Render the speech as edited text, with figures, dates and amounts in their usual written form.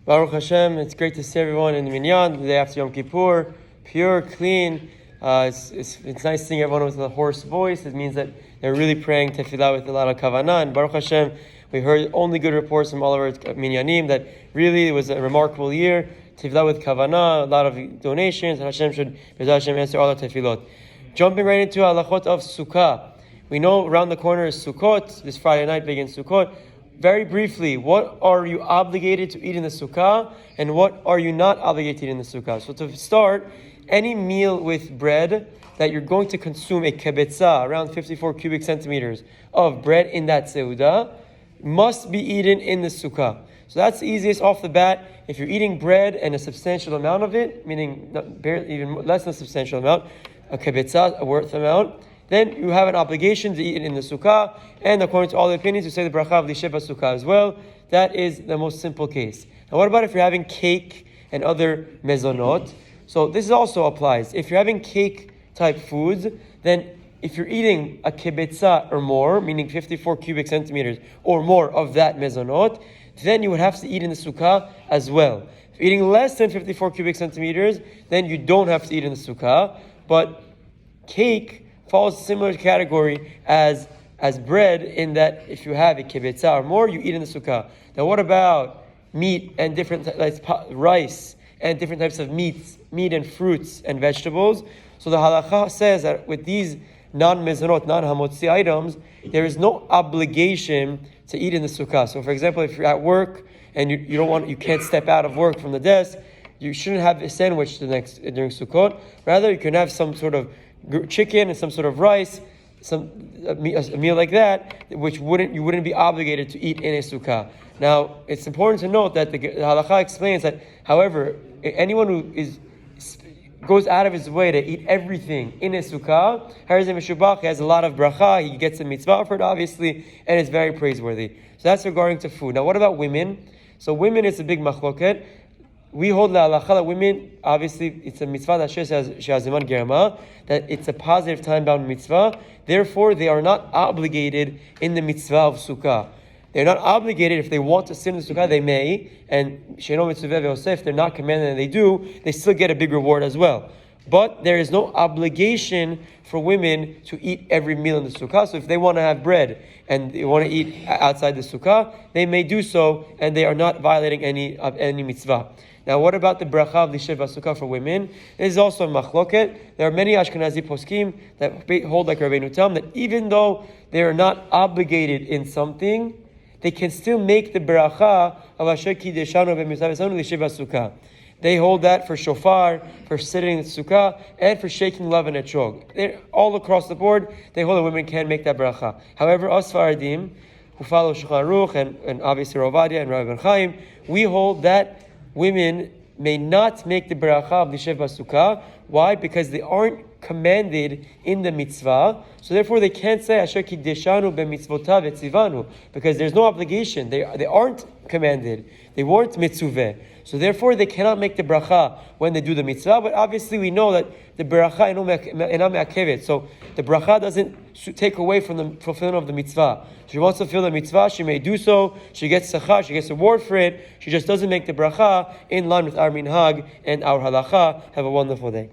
Baruch Hashem, it's great to see everyone in the Minyan the day after Yom Kippur, pure, clean. It's nice seeing everyone with a hoarse voice. It means that they're really praying tefillah with a lot of kavanah. And Baruch Hashem, we heard only good reports from all of our Minyanim that really it was a remarkable year. Tefillah with kavanah, a lot of donations, and Hashem should answer all our tefillot. Jumping right into Halachot of Sukkah. We know around the corner is Sukkot. This Friday night begins Sukkot. Very briefly, what are you obligated to eat in the Sukkah, and what are you not obligated to eat in the Sukkah? So to start, any meal with bread that you're going to consume a kebetza, around 54 cubic centimeters of bread in that seudah, must be eaten in the Sukkah. So that's the easiest off the bat. If you're eating bread and a substantial amount of it, meaning barely, even less than a substantial amount, a kebetza, a worth amount, then you have an obligation to eat it in the Sukkah. And according to all the opinions, you say the bracha of Lishev Sukkah as well. That is the most simple case. Now what about if you're having cake and other mezonot? So this also applies. If you're having cake type foods, then if you're eating a kibitza or more, meaning 54 cubic centimeters or more of that mezonot, then you would have to eat in the Sukkah as well. If you're eating less than 54 cubic centimeters, then you don't have to eat in the Sukkah. But cake falls a similar category as bread in that if you have a kibitza or more, you eat in the Sukkah. Now what about meat and different rice and different types of meat and fruits and vegetables? So the Halacha says that with these non-mezonot, non-hamotzi items, there is no obligation to eat in the Sukkah. So for example, if you're at work and you can't step out of work from the desk, you shouldn't have a sandwich during Sukkot. Rather, you can have some sort of chicken and some sort of rice, a meal like that, which you wouldn't be obligated to eat in a Sukkah. Now, it's important to note that the Halacha explains that, however, anyone who goes out of his way to eat everything in a Sukkah, he has a lot of bracha, he gets a mitzvah for it, obviously, and it's very praiseworthy. So that's regarding to food. Now, what about women? So women, it's a big machloket. We hold the halacha that women, obviously, it's a mitzvah that says shehaziman germa, that it's a positive time-bound mitzvah. Therefore, they are not obligated in the mitzvah of Sukkah. They're not obligated. If they want to sit in the Sukkah, they may. And she'eno mitzvah ve'osef, they're not commanded and they do, they still get a big reward as well. But there is no obligation for women to eat every meal in the Sukkah. So if they want to have bread and they want to eat outside the Sukkah, they may do so, and they are not violating any mitzvah. Now, what about the bracha of Lishev Sukkah for women? This is also a machloket. There are many Ashkenazi poskim that hold like Rabbeinu Tam that even though they are not obligated in something, they can still make the bracha of Asher Kideshanu b'mitzvah Lishev Sukkah. They hold that for shofar, for sitting in the Sukkah, and for shaking love and etrog. They're all across the board. They hold that women can make that bracha. However, us Faradim, who follow Shulchan Aruch and obviously Rav Ovadia and Rabbi Ben Chaim, we hold that women may not make the bracha of Lishev Sukkah. Why? Because they aren't commanded in the mitzvah. So therefore they can't say Asher Kideshanu b'mitzvotav etzivanu, because there's no obligation. They aren't commanded. They weren't mitzuveh. So therefore they cannot make the bracha when they do the mitzvah. But obviously we know that the bracha ena me'akevet. So the bracha doesn't take away from the fulfillment of the mitzvah. She wants to fulfill the mitzvah, she may do so. She gets sachar, she gets reward for it. She just doesn't make the bracha in line with our minhag and our halacha. Have a wonderful day.